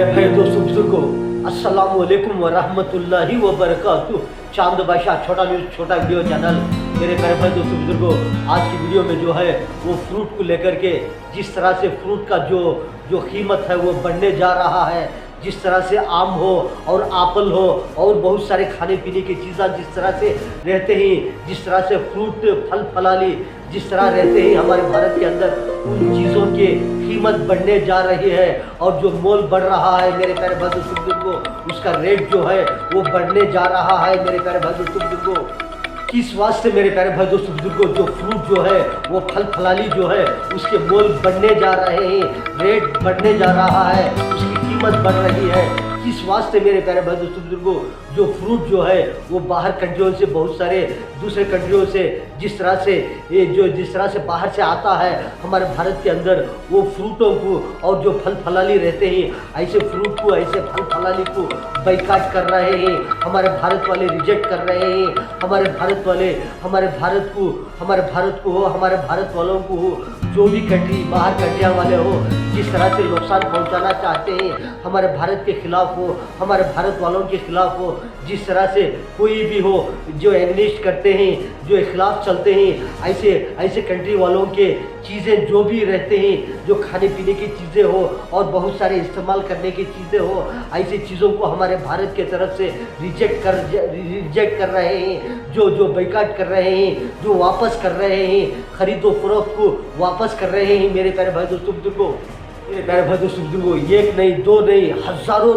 प्यारे भाई दोस्तों बुजुर्गो, अस्सलाम वालेकुम व रहमतुल्लाहि व बरकातुहू। चांद बादशाह छोटा न्यूज़ छोटा वीडियो चैनल। मेरे प्यारे भाई दोस्तों बुजुर्गो, आज की वीडियो में जो है वो फ्रूट को लेकर के जिस तरह से फ्रूट का जो कीमत है वो बढ़ने जा रहा है, जिस तरह से आम हो और एप्पल हो और बहुत सारे खाने पीने की चीज़ें जिस तरह से रहते ही, जिस तरह से फ्रूट फल फलाली जिस तरह रहते ही हमारे भारत के अंदर उन चीज़ों की कीमत बढ़ने जा रही है और जो मोल बढ़ रहा है मेरे प्यारे भाई दोस्तों बुजुर्गो, उसका रेट जो है वो बढ़ने जा रहा है मेरे प्यारे भाई दोस्तों बुजुर्गो। किस वास्ते मेरे प्यारे भाई दोस्तों बुजुर्गो, जो फ्रूट जो है वो फल फलाली जो है उसके मोल बढ़ने जा रहे हैं, रेट बढ़ने जा रहा है, उसकी कीमत बढ़ रही है। किस वास्ते मेरे प्यारे भाई दोस्तों बुजुर्गो, जो फ्रूट जो है वो बाहर कंट्रियों से, बहुत सारे दूसरे कंट्रियों से जिस तरह से बाहर से आता है हमारे भारत के अंदर, वो फ्रूटों को और जो फल फलाली रहते हैं ऐसे फ्रूट को, ऐसे फल फलाली को बाइकाट कर रहे हैं। हमारे भारत वाले रिजेक्ट कर रहे हैं। हमारे भारत वाले हमारे भारत वालों को हो, जो भी कंट्री बाहर कंट्रियाँ वाले हो जिस तरह से नुकसान पहुंचाना चाहते हैं हमारे भारत के खिलाफ हो, हमारे भारत वालों के खिलाफ हो, जिस तरह से कोई भी हो जो एग्निस्ट करते हैं, जो खिलाफ चलते हैं, ऐसे कंट्री वालों के चीज़ें जो भी रहते हैं, जो खाने पीने की चीज़ें हो और बहुत सारे इस्तेमाल करने की चीज़ें हो, ऐसी चीज़ों को हमारे भारत के तरफ से रिजेक्ट कर रहे हैं, जो बाइकाट कर रहे हैं, जो वापस कर रहे हैं, खरीदो फरोख्त को वापस कर रहे हैं मेरे प्यारे भाई दोस्तों बुजुर्गो। मेरे प्यारे भाई दोस्तों बुजुर्गो, एक नहीं दो नहीं हज़ारों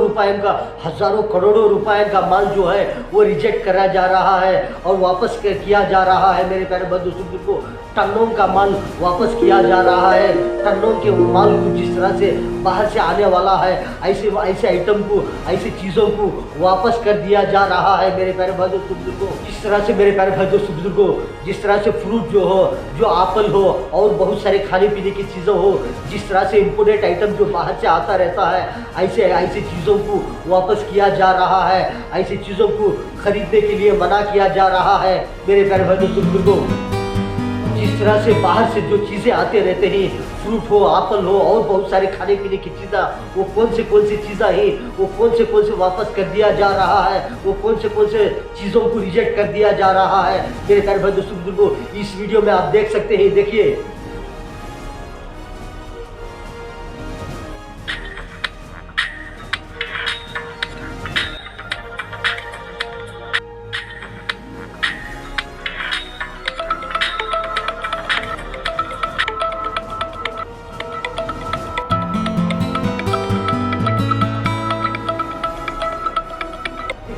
करोड़ों रुपए का माल जो है वो रिजेक्ट करा जा रहा है और वापस किया जा रहा है मेरे प्यारे भाई दोस्तों बुजुर्गो। टनों का माल वापस किया जा रहा है। टनों के माल को जिस तरह से बाहर से आने वाला है ऐसे आइटम को, ऐसी चीज़ों को वापस कर दिया जा रहा है मेरे प्यारे भाई दोस्तों बुजुर्गो। जिस तरह से मेरे प्यारे भाई दोस्तों बुजुर्गो, जिस तरह से फ्रूट जो हो, जो एप्पल हो और बहुत सारे खाने पीने की चीज़ें हो, जिस तरह से इम्पोर्टेड आइटम जो बाहर से आता रहता है, ऐसी चीज़ों को वापस किया जा रहा है, ऐसी चीज़ों को खरीदने के लिए मना किया जा रहा है मेरे प्यारे भाई दोस्तों बुजुर्गो। जिस तरह से बाहर से जो चीज़ें आते रहते हैं, फ्रूट हो, एप्पल हो और बहुत सारे खाने पीने की चीज़ें, वो कौन सी चीज़ें हैं, वो कौन से वापस कर दिया जा रहा है, वो कौन से चीज़ों को रिजेक्ट कर दिया जा रहा है मेरे प्यारे भाई दोस्तों बुजुर्गो। इस वीडियो में आप देख सकते हैं, देखिए।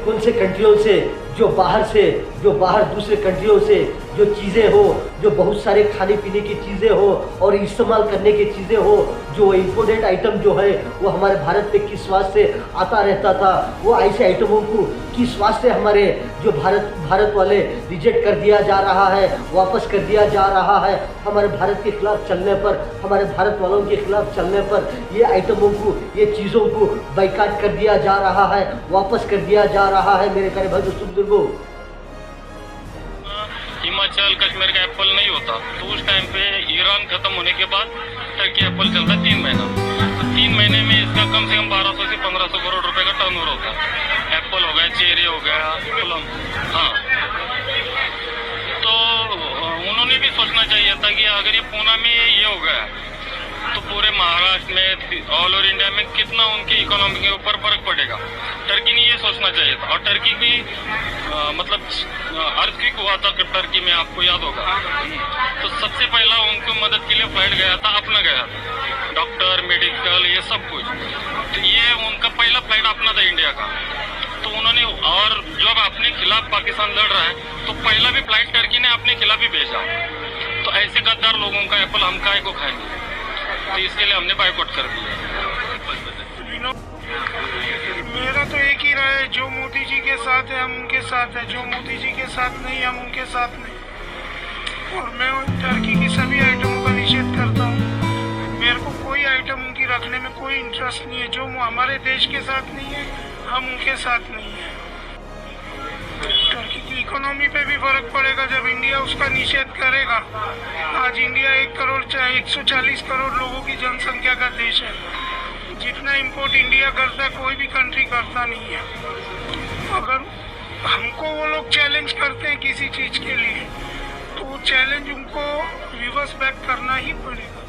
कौन से कंट्रियों से जो बाहर दूसरे कंट्रियों से जो चीज़ें हो, जो बहुत सारे खाने पीने की चीज़ें हो और इस्तेमाल करने की चीज़ें हो, जो इम्पोर्टेंट आइटम जो है वो हमारे भारत में किस वास्ते आता रहता था, वो ऐसे आइटमों को किस वास्ते हमारे जो भारत वाले रिजेक्ट कर दिया जा रहा है, वापस कर दिया जा रहा है। हमारे भारत के खिलाफ चलने पर, हमारे भारत वालों के खिलाफ चलने पर ये आइटमों को, ये चीज़ों को बाइकाट कर दिया जा रहा है, वापस कर दिया जा रहा है मेरे प्यारे भाई दोस्तों बुजुर्गो। हिमाचल कश्मीर का एप्पल नहीं होता तो उस टाइम पे ईरान खत्म होने के बाद टर्की एप्पल चलता है 3 महीना। तो 3 महीने में इसका कम से कम 1200 से 1500 करोड़ रुपए का टर्नओवर होता है। एप्पल हो गया, चेरी हो गया, प्लम। हाँ, तो उन्होंने भी सोचना चाहिए था कि अगर ये पूना में ये हो गया तो पूरे महाराष्ट्र में, ऑल ओवर इंडिया में कितना उनकी इकोनॉमी के ऊपर फर्क पड़ेगा। टर्की ने ये सोचना चाहिए था। और टर्की की मतलब अर्थक्वेक हुआ था टर्की में, आपको याद होगा। तो सबसे पहला उनको मदद के लिए फ्लाइट गया था, अपना गया था, डॉक्टर, मेडिकल, ये सब कुछ। तो ये उनका पहला फ्लाइट अपना था इंडिया का। तो उन्होंने, और जब अपने खिलाफ पाकिस्तान लड़ रहा है तो पहला भी फ्लाइट टर्की ने अपने खिलाफ ही भेजा। तो ऐसे गद्दार लोगों का एप्पल हम काय को खाएंगे, तो इसके लिए हमने बाइकआउट कर दिया। मेरा तो एक ही राय है, जो मोदी जी के साथ है हम उनके साथ है, जो मोदी जी के साथ नहीं हम उनके साथ नहीं। और मैं टर्की की सभी आइटमों का निषेध करता हूँ। मेरे को कोई आइटम उनकी रखने में कोई इंटरेस्ट नहीं है। जो हमारे देश के साथ नहीं है हम उनके साथ नहीं है। टर्की की इकोनॉमी पे भी फर्क पड़ेगा जब इंडिया उसका निषेध करेगा। आज इंडिया 1 करोड़ 140 करोड़ लोगों की जनसंख्या का देश है। जितना इंपोर्ट इंडिया करता है कोई भी कंट्री करता नहीं है। अगर हमको वो लोग चैलेंज करते हैं किसी चीज़ के लिए तो वो चैलेंज उनको रिवर्स बैक करना ही पड़ेगा।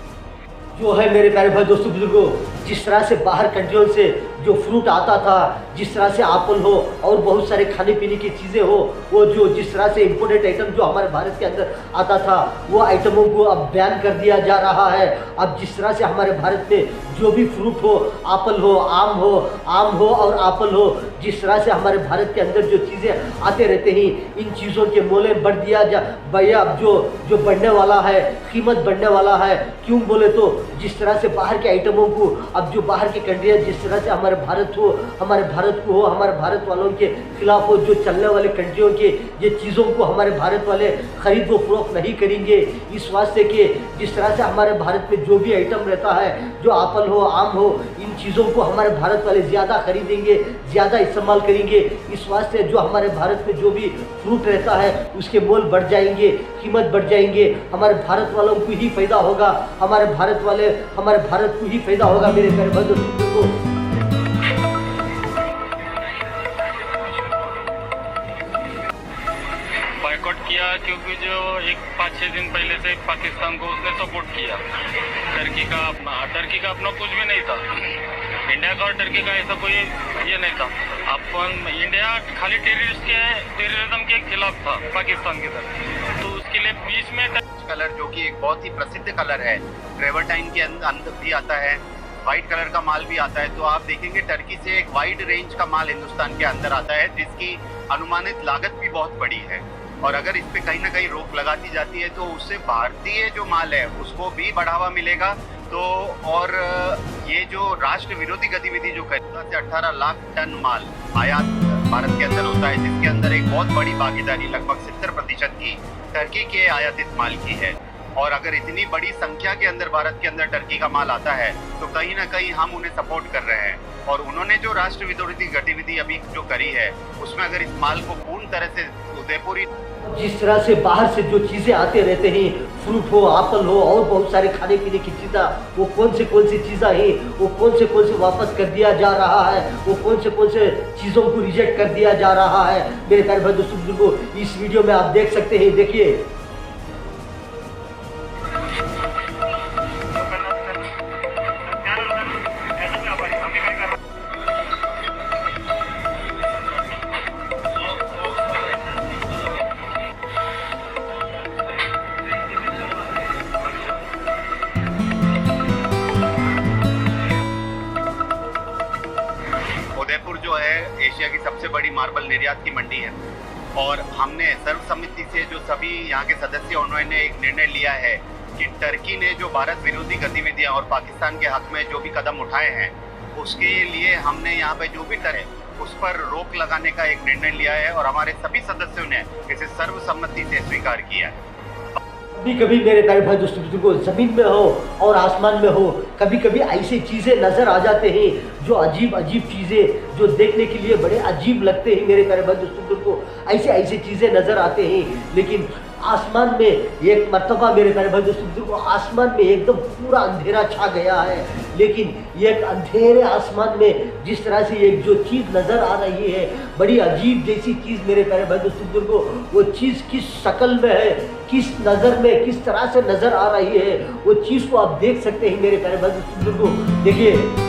जो है मेरे प्यारे भाई दोस्तों बुजुर्गों, जिस तरह से बाहर कंट्रियों से जो फ्रूट आता था, जिस तरह से एप्पल हो और बहुत सारे खाने पीने की चीज़ें हो, वो जो जिस तरह से इम्पोर्टेड आइटम जो हमारे भारत के अंदर आता था वो आइटमों को अब बैन कर दिया जा रहा है। अब जिस तरह से हमारे भारत में जो भी फ्रूट हो, एप्पल हो, आम हो और एप्पल हो, जिस तरह से हमारे भारत के अंदर जो चीज़ें आते रहते हैं, इन चीज़ों के मोले बढ़ दिया जा भैया। अब जो बढ़ने वाला है, कीमत बढ़ने वाला है। क्यों बोले तो जिस तरह से बाहर के आइटमों को, अब जो बाहर की कंट्रियाँ जिस तरह से हमारे भारत को हमारे भारत वालों के खिलाफ हो, जो चलने वाले कंट्रियों के ये चीज़ों को हमारे भारत वाले खरीद व फरोख्त नहीं करेंगे। इस वास्ते कि जिस तरह से हमारे भारत में जो भी आइटम रहता है, जो एप्पल हो, आम हो, इन चीज़ों को हमारे भारत वाले ज़्यादा खरीदेंगे, ज़्यादा इस्तेमाल करेंगे। इस वास्ते जो हमारे भारत में जो भी फ्रूट रहता है उसके मोल बढ़ जाएंगे, कीमत बढ़ जाएंगे। हमारे भारत वालों को ही फ़ायदा होगा, हमारे भारत को ही फ़ायदा होगा मेरे प्यारे भाई दोस्तों को। बायकॉट किया क्योंकि जो एक 5-6 दिन पहले से पाकिस्तान को उसने सपोर्ट किया। टर्की का अपना कुछ भी नहीं था। इंडिया का और टर्की का ऐसा कोई ये नहीं था। इंडिया खाली टेररिज्म के खिलाफ था पाकिस्तान की तरफ, तो उसके लिए बीच में कलर जो कि एक बहुत ही प्रसिद्ध कलर है, ट्रेवर्टाइन के अंदर भी आता है, वाइट कलर का माल भी आता है। तो आप देखेंगे टर्की से एक वाइड रेंज का माल हिंदुस्तान के अंदर आता है, जिसकी अनुमानित लागत भी बहुत बड़ी है। और अगर इस पे कहीं ना कहीं रोक लगा दी जाती है तो उससे भारतीय जो माल है उसको भी बढ़ावा मिलेगा। तो और ये जो राष्ट्र विरोधी गतिविधि जो 14 से 18 लाख टन माल आयात भारत के अंदर होता है, जिसके अंदर एक बहुत बड़ी भागीदारी लगभग 70% की टर्की के आयातित माल की है। और अगर इतनी बड़ी संख्या के अंदर भारत के अंदर टर्की का माल आता है तो कहीं ना कहीं हम उन्हें सपोर्ट कर रहे हैं। और उन्होंने जो राष्ट्र विरोधी गतिविधि अभी जो करी है उसमें अगर इस माल को पूर्ण तरह से उदयपुरी जिस तरह से बाहर से जो चीज़ें आते रहते हैं, फ्रूट हो, एप्पल हो और बहुत सारे खाने पीने की चीज़ें, वो कौन सी चीज़ें हैं, वो कौन से वापस कर दिया जा रहा है, वो कौन से चीज़ों को रिजेक्ट कर दिया जा रहा है। मेरे प्यारे भाई दोस्तों बुजुर्गों, इस वीडियो में आप देख सकते हैं, देखिए। उदयपुर जो है एशिया की सबसे बड़ी मार्बल निर्यात की मंडी है। और हमने सर्वसम्मति से जो सभी यहाँ के सदस्य उन्होंने एक निर्णय लिया है कि टर्की ने जो भारत विरोधी गतिविधियाँ और पाकिस्तान के हक में जो भी कदम उठाए हैं उसके लिए हमने यहाँ पे जो भी तरह उस पर रोक लगाने का एक निर्णय लिया है। और हमारे सभी सदस्यों ने इसे सर्वसम्मति से स्वीकार किया है। कभी कभी मेरे प्यारे भाई दोस्तों बुजुर्गों, ज़मीन में हो और आसमान में हो, कभी कभी ऐसी चीज़ें नज़र आ जाते हैं जो अजीब चीज़ें जो देखने के लिए बड़े अजीब लगते हैं। मेरे प्यारे भाई दोस्तों बुजुर्गों, ऐसी चीज़ें नज़र आते हैं। लेकिन आसमान में एक मर्तबा मेरे प्यारे भाई दोस्तों बुजुर्गों, आसमान में एकदम पूरा अंधेरा छा गया है। लेकिन एक अंधेरे आसमान में जिस तरह से एक जो चीज़ नज़र आ रही है, बड़ी अजीब जैसी चीज़ मेरे प्यारे भाई दोस्तों बुजुर्गों, वो चीज़ किस शक्ल में है, किस नज़र में, किस तरह से नज़र आ रही है, वो चीज़ को आप देख सकते हैं मेरे प्यारे भाई दोस्तों बुजुर्गों। देखिए,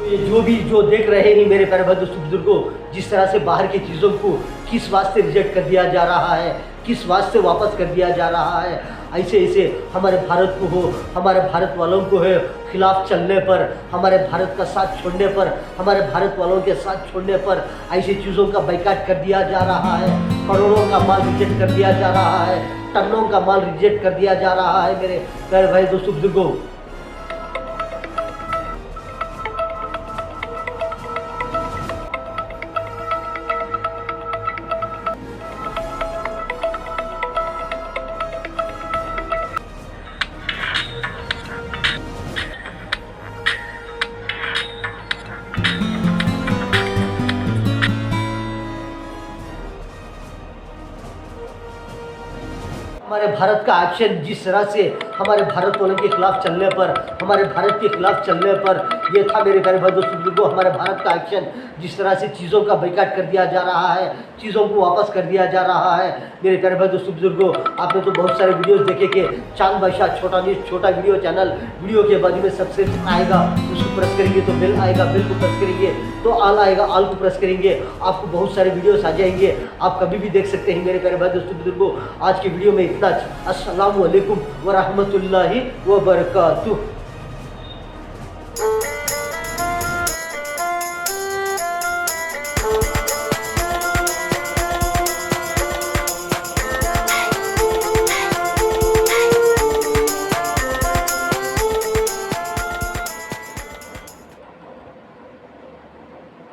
ये जो देख रहे हैं मेरे प्यारे भाई दोस्तों बुजुर्गों, जिस तरह से बाहर की चीज़ों को किस वास्ते रिजेक्ट कर दिया जा रहा है, किस वास्ते वापस कर दिया जा रहा है, ऐसे हमारे भारत को हो, हमारे भारत वालों को है खिलाफ चलने पर, हमारे भारत का साथ छोड़ने पर, हमारे भारत वालों के साथ छोड़ने पर ऐसी चीज़ों का बाइकाट कर दिया जा रहा है। करोड़ों का माल रिजेक्ट कर दिया जा रहा है, टनों का माल रिजेक्ट कर दिया जा रहा है मेरे प्यारे भाई दोस्तों बुजुर्गों। हमारे भारत का एक्शन जिस तरह से हमारे भारत वालों के खिलाफ चलने पर, हमारे भारत के खिलाफ चलने पर, ये था मेरे प्यारे भाई दोस्तों बुजुर्गों हमारे भारत का एक्शन। जिस तरह से चीज़ों का बाइकाट कर दिया जा रहा है, चीज़ों को वापस कर दिया जा रहा है मेरे प्यारे भाई दोस्तों बुजुर्गों। आपने तो बहुत सारे वीडियोस देखे कि चांद बादशाह छोटा न्यूज़ छोटा वीडियो चैनल, वीडियो के बाजू में सब्सक्राइब आएगा, उसको प्रेस करेंगे तो बेल आएगा, बेल को प्रेस करेंगे तो ऑल आएगा, ऑल को प्रेस करेंगे आपको बहुत सारे वीडियोस आ जाएंगे, आप कभी भी देख सकते हैं मेरे प्यारे भाई दोस्तों बुजुर्गों। आज की वीडियो में इतना। अस्सलामु अलैकुम व रहमतुल्लाहि व बरकातुहू।